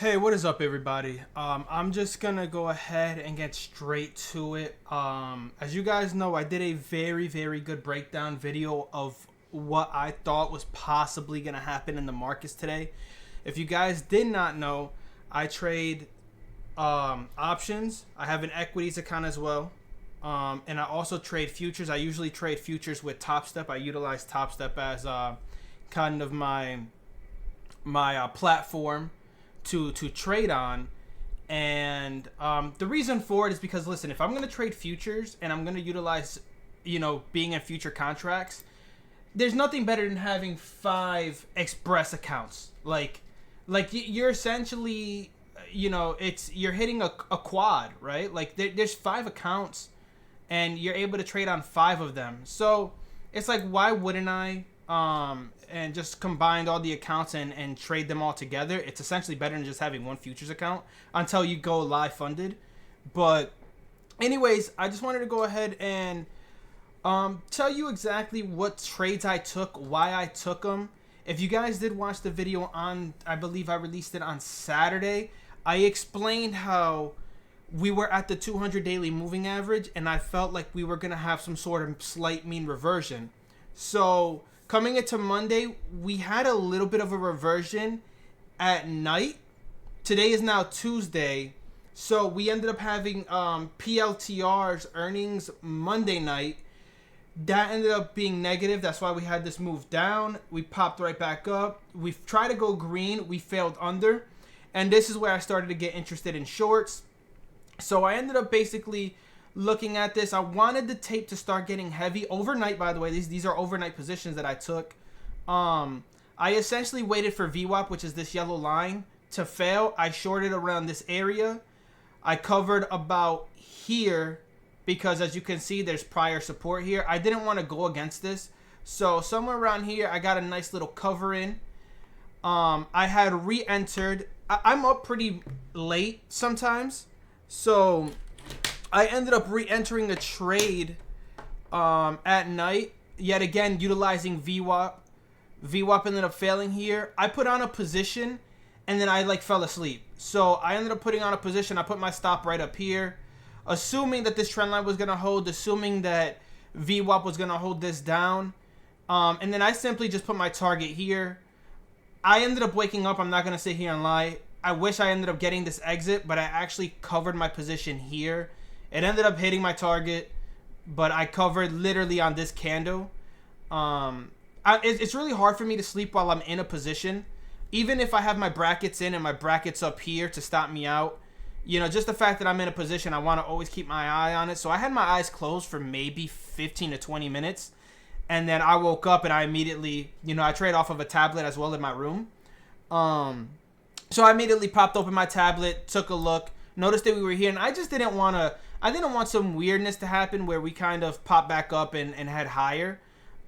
Hey, what is up, everybody? I'm just gonna go ahead and get straight to it. As you guys know, I did a very good breakdown video of what I thought was possibly gonna happen in the markets today. If you guys did not know, I trade options. I have an equities account as well, and I also trade futures. I usually trade futures with Topstep. I utilize Topstep as kind of my platform to trade on. And the reason for it is because, listen, if I'm going to trade futures and I'm going to utilize, being in future contracts, there's nothing better than having 5 express accounts. You're essentially, you're hitting a quad, right? Like there's 5 accounts and you're able to trade on 5 of them. So it's like, why wouldn't I and just combined all the accounts and trade them all together? It's essentially better than just having one futures account until you go live funded. But anyways, I just wanted to go ahead and tell you exactly what trades I took, why I took them. If you guys did watch the video on, I believe I released it on Saturday, I explained how we were at the 200 daily moving average and I felt like we were going to have some sort of slight mean reversion. So coming into Monday, we had a little bit of a reversion at night. Today is now Tuesday. So we ended up having PLTR's earnings Monday night. That ended up being negative. That's why we had this move down. We popped right back up. We tried to go green. We failed under. And this is where I started to get interested in shorts. So I ended up basically looking at this. I wanted the tape to start getting heavy overnight. By the way, these are overnight positions that I took. I essentially waited for VWAP, which is this yellow line, to fail. I shorted around this area. I covered about here because, as you can see, there's prior support here. I didn't want to go against this, so somewhere around here I got a nice little cover in. I had re-entered. I'm up pretty late sometimes, so I ended up re-entering a trade at night, yet again utilizing VWAP. VWAP ended up failing here. I put on a position and then I fell asleep. So I ended up putting on a position. I put my stop right up here, assuming that this trend line was going to hold, assuming that VWAP was going to hold this down. And then I simply just put my target here. I ended up waking up. I'm not going to sit here and lie. I wish I ended up getting this exit, but I actually covered my position here. It ended up hitting my target, but I covered literally on this candle. It's really hard for me to sleep while I'm in a position. Even if I have my brackets in and my brackets up here to stop me out, just the fact that I'm in a position, I want to always keep my eye on it. So I had my eyes closed for maybe 15 to 20 minutes. And then I woke up and I immediately, I trade off of a tablet as well in my room. So I immediately popped open my tablet, took a look, noticed that we were here, and I just didn't want some weirdness to happen where we kind of popped back up and head higher.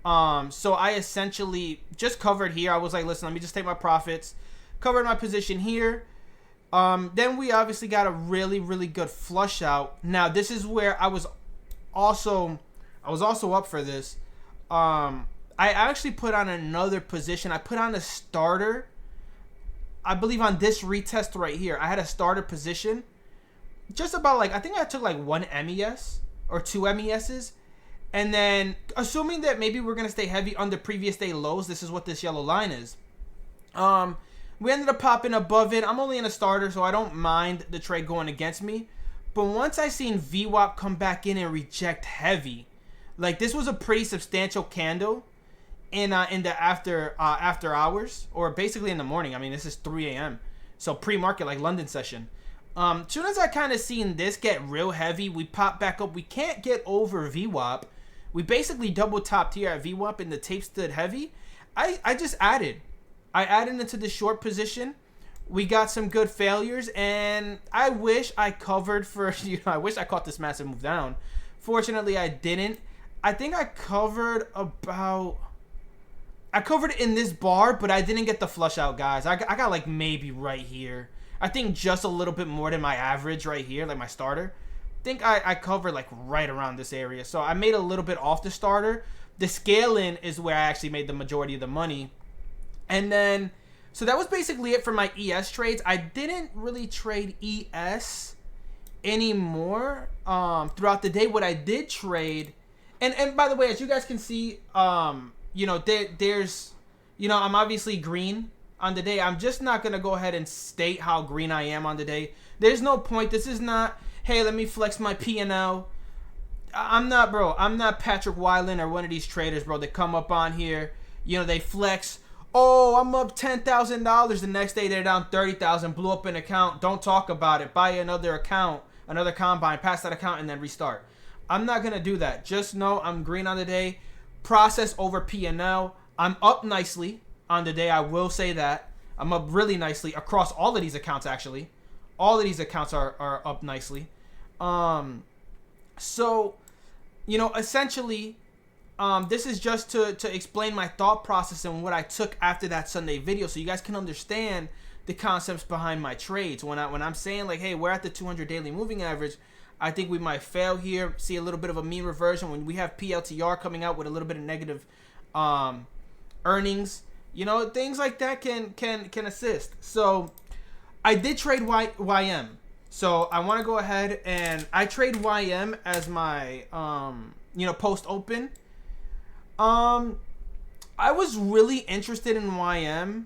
So I essentially just covered here. I was like, listen, let me just take my profits, covered my position here. Then we obviously got a really good flush out. Now this is where I was also up for this. I actually put on another position. I put on a starter. I believe on this retest right here, I had a starter position. Just about I think I took 1 MES or 2 MESs. And then assuming that maybe we're going to stay heavy under previous day lows, this is what this yellow line is. We ended up popping above it. I'm only in a starter, so I don't mind the trade going against me. But once I seen VWAP come back in and reject heavy, this was a pretty substantial candle in the after hours, or basically in the morning. I mean, this is 3 a.m. So pre-market, London session. Soon as I kind of seen this get real heavy, we pop back up. We can't get over VWAP. We basically double topped here at VWAP and the tape stood heavy. I just added. I added into the short position. We got some good failures, and I wish I covered for, I wish I caught this massive move down. Fortunately, I didn't. I think I covered in this bar, but I didn't get the flush out, guys. I got maybe right here. I think just a little bit more than my average right here, my starter. I think I covered right around this area. So I made a little bit off the starter. The scale in is where I actually made the majority of the money. And then So that was basically it for my ES trades. I didn't really trade ES anymore throughout the day. What I did trade, and by the way, as you guys can see, you know, there's, you know, I'm obviously green on the day. I'm just not going to go ahead and state how green I am on the day. There's no point. This is not, hey, let me flex my P&L. I'm not, bro. I'm not Patrick Weiland or one of these traders, bro, that come up on here. You know, they flex. Oh, I'm up $10,000. The next day they're down $30,000. Blew up an account. Don't talk about it. Buy another account, another combine, pass that account, and then restart. I'm not going to do that. Just know I'm green on the day. Process over P&L. I'm up nicely on the day. I will say that. I'm up really nicely across all of these accounts, actually. All of these accounts are up nicely. So, you know, essentially, this is just to explain my thought process and what I took after that Sunday video, so you guys can understand the concepts behind my trades. When I'm saying, like, hey, we're at the 200 daily moving average, I think we might fail here, see a little bit of a mean reversion when we have PLTR coming out with a little bit of negative earnings. You know, things like that can assist. So I did trade YM. So I want to go ahead and I trade YM as my you know, post open. I was really interested in YM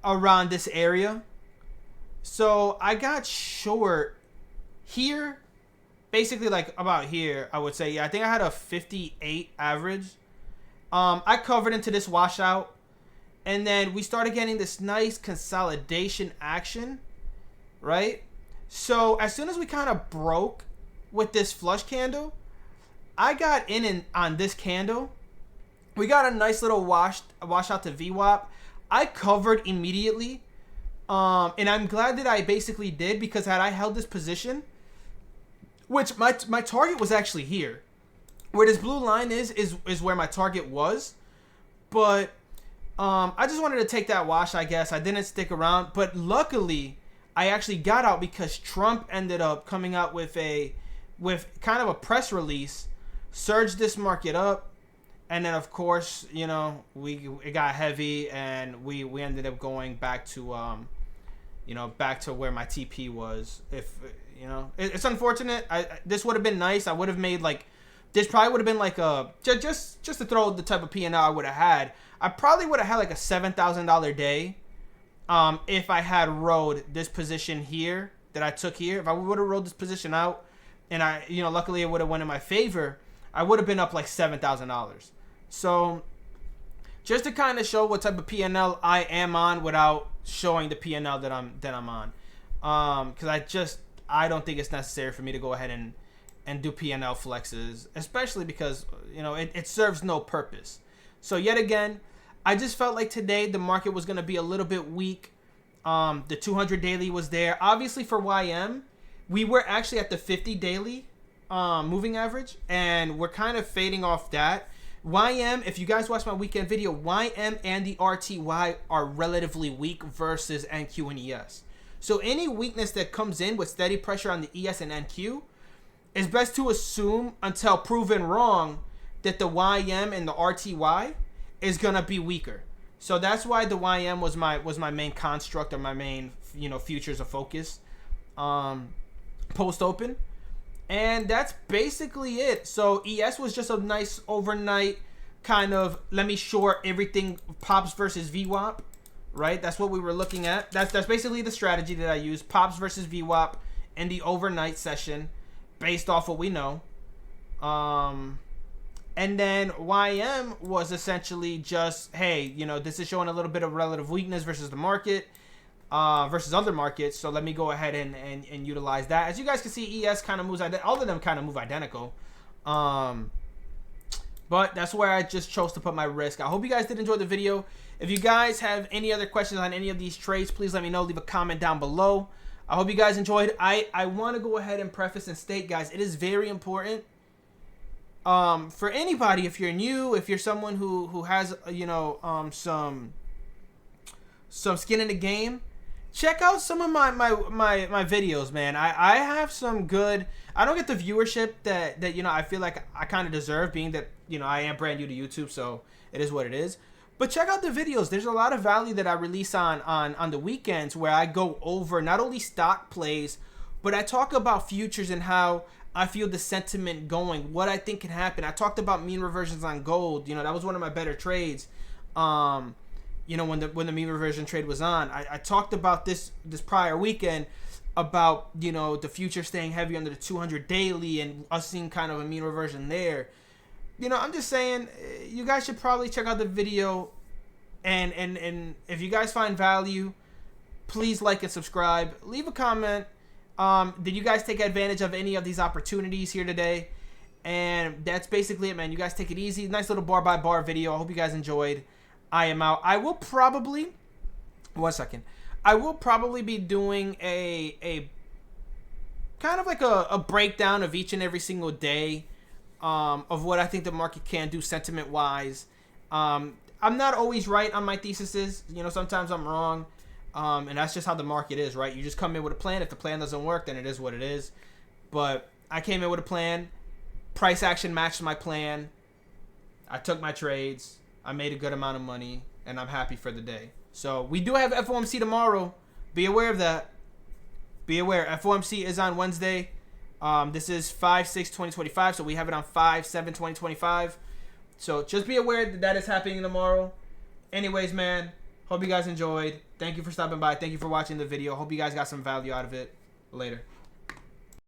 around this area. So I got short here, basically like about here, I would say. Yeah, I think I had a 58 average. I covered into this washout, and then we started getting this nice consolidation action, right? So as soon as we kind of broke with this flush candle, I got in on this candle. We got a nice little wash out to VWAP. I covered immediately, and I'm glad that I basically did, because had I held this position, which my target was actually here, where this blue line is where my target was, but I just wanted to take that wash, I guess. I didn't stick around, but luckily I actually got out because Trump ended up coming out with kind of a press release, surged this market up, and then of course, you know, it got heavy, and we ended up going back to you know, back to where my TP was. If you know, it's unfortunate. This would have been nice. I would have made like, this probably would have been like a just to throw the type of P&L I would have had. I probably would have had like a $7,000 day if I had rode this position here that I took here. If I would have rode this position out, and you know, luckily it would have went in my favor, I would have been up like $7,000. So just to kind of show what type of P&L I am on without showing the P&L that I'm on, because I don't think it's necessary for me to go ahead and do P&L flexes, especially because, you know, it serves no purpose. So yet again, I just felt like today the market was going to be a little bit weak. The 200 daily was there. Obviously for YM, we were actually at the 50 daily moving average, and we're kind of fading off that. YM, if you guys watch my weekend video, YM and the RTY are relatively weak versus NQ and ES. So any weakness that comes in with steady pressure on the ES and NQ, it's best to assume until proven wrong that the YM and the RTY is gonna be weaker. So that's why the YM was my main construct, or my main, you know, futures of focus post open. And that's basically it. So ES was just a nice overnight kind of, let me short everything pops versus VWAP, right? That's what we were looking at. That's basically the strategy that I used, pops versus VWAP in the overnight session based off what we know. And then YM was essentially just, hey, you know, this is showing a little bit of relative weakness versus the market, versus other markets. So let me go ahead and utilize that. As you guys can see, ES kind of moves, all of them kind of move identical. But that's where I just chose to put my risk. I hope you guys did enjoy the video. If you guys have any other questions on any of these trades, please let me know. Leave a comment down below. I hope you guys enjoyed. I want to go ahead and preface and state, guys, it is very important for anybody, if you're new, if you're someone who has, you know, some skin in the game, check out some of my videos, man. I have some good, I don't get the viewership that you know, I feel like I kind of deserve, being that, you know, I am brand new to YouTube, so it is what it is. But check out the videos. There's a lot of value that I release on the weekends where I go over not only stock plays, but I talk about futures and how I feel the sentiment going, what I think can happen. I talked about mean reversions on gold. You know, that was one of my better trades. You know, when the mean reversion trade was on, I talked about this prior weekend about, you know, the future staying heavy under the 200 daily and us seeing kind of a mean reversion there. You know, I'm just saying, you guys should probably check out the video, and if you guys find value, please like and subscribe. Leave a comment. Did you guys take advantage of any of these opportunities here today? And that's basically it, man. You guys take it easy. Nice little bar by bar video. I hope you guys enjoyed. I am out. I will probably, 1 second. I will probably be doing a kind of like a breakdown of each and every single day of what I think the market can do sentiment wise. I'm not always right on my theses. You know, sometimes I'm wrong. And that's just how the market is, right? You just come in with a plan. If the plan doesn't work, then it is what it is. But I came in with a plan. Price action matched my plan. I took my trades. I made a good amount of money. And I'm happy for the day. So we do have FOMC tomorrow. Be aware of that. Be aware. FOMC is on Wednesday. This is 5/6/2025. So we have it on 5/7/2025. So just be aware that that is happening tomorrow. Anyways, man. Hope you guys enjoyed. Thank you for stopping by. Thank you for watching the video. Hope you guys got some value out of it. Later.